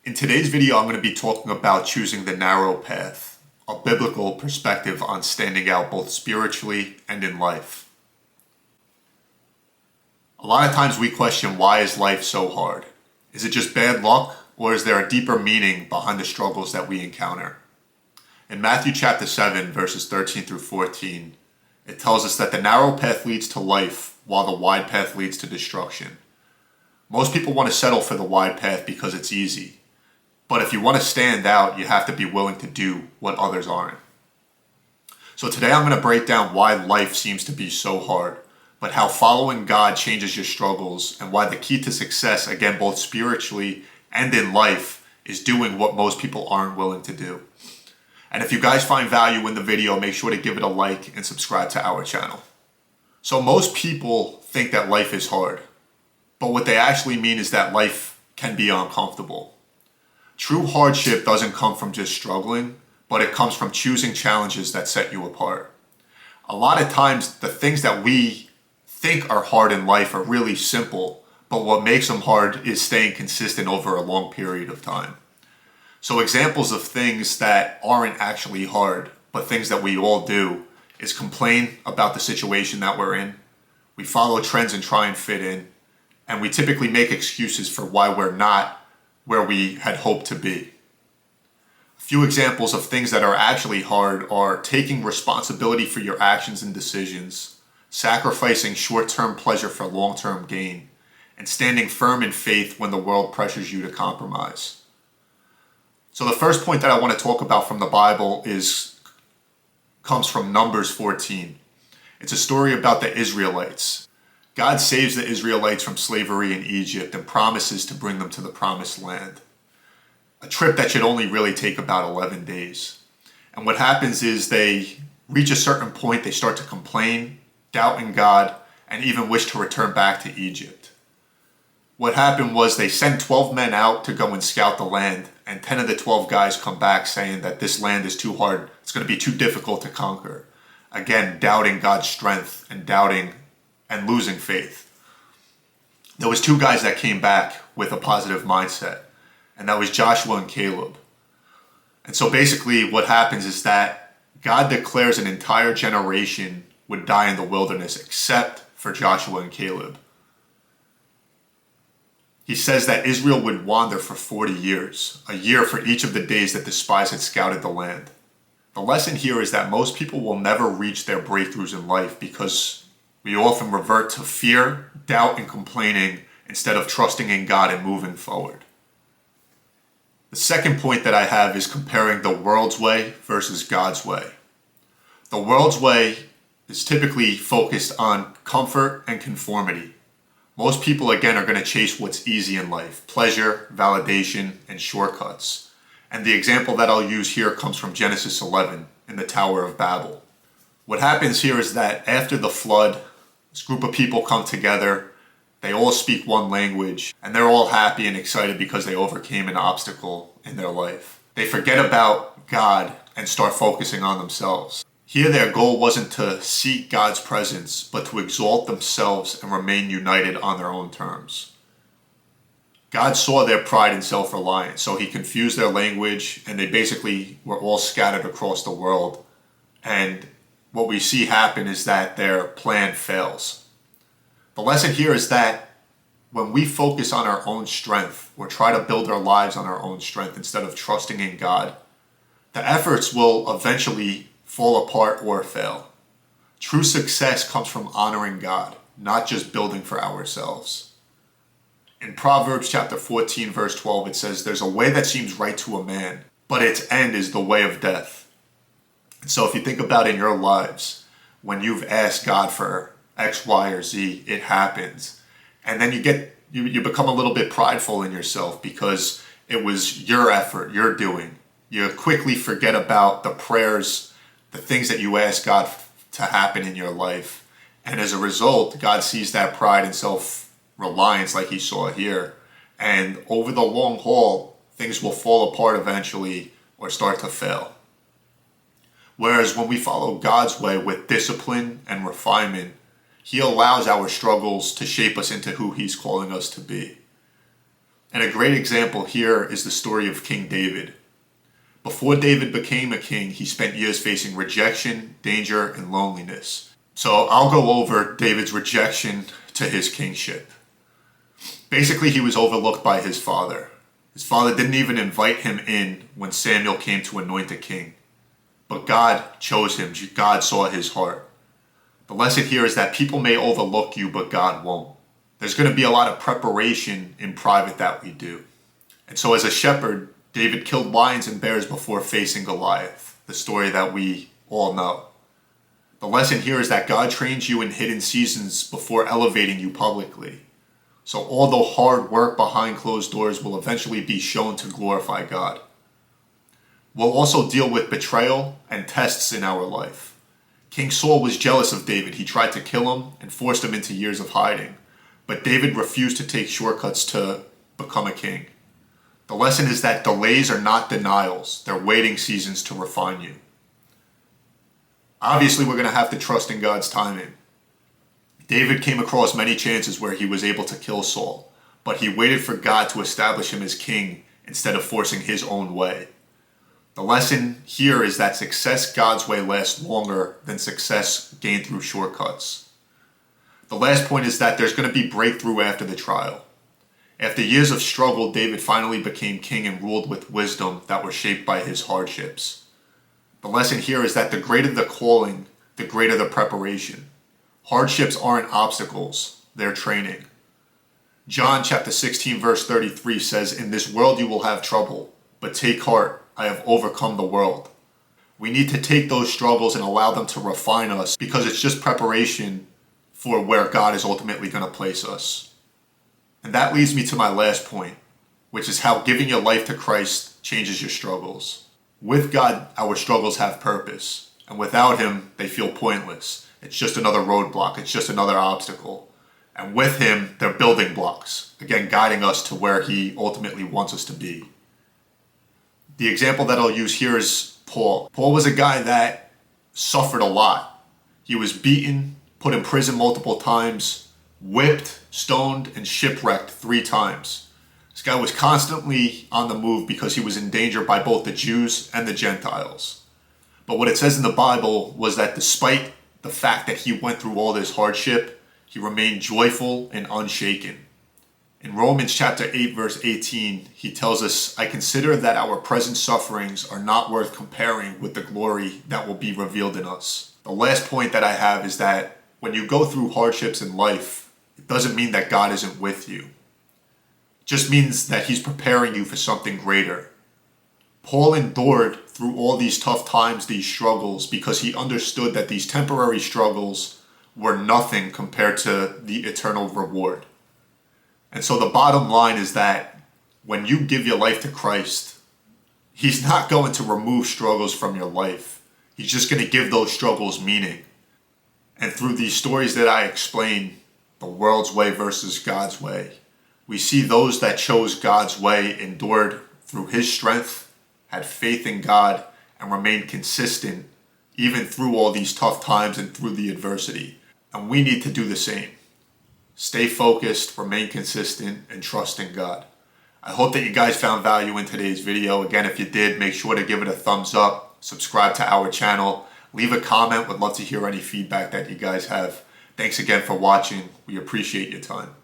In today's video, I'm going to be talking about choosing the narrow path, a biblical perspective on standing out both spiritually and in life. A lot of times we question, why is life so hard? Is it just bad luck, or is there a deeper meaning behind the struggles that we encounter? In Matthew chapter 7, verses 13 through 14, it tells us that the narrow path leads to life, while the wide path leads to destruction. Most people want to settle for the wide path because it's easy. But if you want to stand out, you have to be willing to do what others aren't. So today I'm going to break down why life seems to be so hard, but how following God changes your struggles, and why the key to success, again, both spiritually and in life, is doing what most people aren't willing to do. And if you guys find value in the video, make sure to give it a like and subscribe to our channel. So most people think that life is hard, but what they actually mean is that life can be uncomfortable. True hardship doesn't come from just struggling, but it comes from choosing challenges that set you apart. A lot of times, the things that we think are hard in life are really simple, but what makes them hard is staying consistent over a long period of time. So examples of things that aren't actually hard, but things that we all do, is complain about the situation that we're in. We follow trends and try and fit in, and we typically make excuses for why we're not where we had hoped to be. A few examples of things that are actually hard are taking responsibility for your actions and decisions, sacrificing short-term pleasure for long-term gain, and standing firm in faith when the world pressures you to compromise. So the first point that I want to talk about from the Bible comes from Numbers 14. It's a story about the Israelites. God saves the Israelites from slavery in Egypt and promises to bring them to the promised land. A trip that should only really take about 11 days. And what happens is they reach a certain point, they start to complain, doubt in God, and even wish to return back to Egypt. What happened was they sent 12 men out to go and scout the land, and 10 of the 12 guys come back saying that this land is too hard, it's going to be too difficult to conquer. Again, doubting God's strength and doubting and losing faith. There was 2 guys that came back with a positive mindset, and that was Joshua and Caleb. And so basically what happens is that God declares an entire generation would die in the wilderness except for Joshua and Caleb. He says that Israel would wander for 40 years, a year for each of the days that the spies had scouted the land. The lesson here is that most people will never reach their breakthroughs in life because we often revert to fear, doubt, and complaining instead of trusting in God and moving forward. The second point that I have is comparing the world's way versus God's way. The world's way is typically focused on comfort and conformity. Most people, again, are going to chase what's easy in life: pleasure, validation, and shortcuts. And the example that I'll use here comes from Genesis 11 in the Tower of Babel. What happens here is that after the flood, this group of people come together, they all speak one language, and they're all happy and excited because they overcame an obstacle in their life. They forget about God and start focusing on themselves. Here their goal wasn't to seek God's presence, but to exalt themselves and remain united on their own terms. God saw their pride and self-reliance, so he confused their language, and they basically were all scattered across the world. And what we see happen is that their plan fails. The lesson here is that when we focus on our own strength or try to build our lives on our own strength instead of trusting in God, the efforts will eventually fall apart or fail. True success comes from honoring God, not just building for ourselves. In Proverbs chapter 14, verse 12, it says, "There's a way that seems right to a man, but its end is the way of death." So if you think about in your lives, when you've asked God for X, Y, or Z, it happens. And then you become a little bit prideful in yourself because it was your effort, your doing. You quickly forget about the prayers, the things that you ask God to happen in your life. And as a result, God sees that pride and self-reliance like he saw here. And over the long haul, things will fall apart eventually or start to fail. Whereas when we follow God's way with discipline and refinement, he allows our struggles to shape us into who he's calling us to be. And a great example here is the story of King David. Before David became a king, he spent years facing rejection, danger, and loneliness. So I'll go over David's rejection to his kingship. Basically, he was overlooked by his father. His father didn't even invite him in when Samuel came to anoint a king. But God chose him. God saw his heart. The lesson here is that people may overlook you, but God won't. There's going to be a lot of preparation in private that we do. And so as a shepherd, David killed lions and bears before facing Goliath, the story that we all know. The lesson here is that God trains you in hidden seasons before elevating you publicly. So all the hard work behind closed doors will eventually be shown to glorify God. We'll also deal with betrayal and tests in our life. King Saul was jealous of David. He tried to kill him and forced him into years of hiding. But David refused to take shortcuts to become a king. The lesson is that delays are not denials. They're waiting seasons to refine you. Obviously, we're going to have to trust in God's timing. David came across many chances where he was able to kill Saul, but he waited for God to establish him as king instead of forcing his own way. The lesson here is that success God's way lasts longer than success gained through shortcuts. The last point is that there's going to be breakthrough after the trial. After years of struggle, David finally became king and ruled with wisdom that were shaped by his hardships. The lesson here is that the greater the calling, the greater the preparation. Hardships aren't obstacles, they're training. John chapter 16 verse 33 says, "In this world you will have trouble, but take heart, I have overcome the world." We need to take those struggles and allow them to refine us because it's just preparation for where God is ultimately going to place us. And that leads me to my last point, which is how giving your life to Christ changes your struggles. With God, our struggles have purpose, and without Him, they feel pointless. It's just another roadblock. It's just another obstacle. And with Him, they're building blocks, again, guiding us to where He ultimately wants us to be. The example that I'll use here is Paul. Paul was a guy that suffered a lot. He was beaten, put in prison multiple times, whipped, stoned, and shipwrecked 3 times. This guy was constantly on the move because he was in danger by both the Jews and the Gentiles. But what it says in the Bible was that despite the fact that he went through all this hardship, he remained joyful and unshaken. In Romans chapter 8 verse 18, he tells us, "I consider that our present sufferings are not worth comparing with the glory that will be revealed in us." The last point that I have is that when you go through hardships in life, it doesn't mean that God isn't with you. It just means that He's preparing you for something greater. Paul endured through all these tough times, these struggles, because he understood that these temporary struggles were nothing compared to the eternal reward. And so the bottom line is that when you give your life to Christ, He's not going to remove struggles from your life. He's just going to give those struggles meaning. And through these stories that I explain, the world's way versus God's way, we see those that chose God's way endured through His strength, had faith in God, and remained consistent even through all these tough times and through the adversity. And we need to do the same. Stay focused, remain consistent, and trust in God. I hope that you guys found value in today's video. Again, if you did, make sure to give it a thumbs up, subscribe to our channel, leave a comment. Would love to hear any feedback that you guys have. Thanks again for watching. We appreciate your time.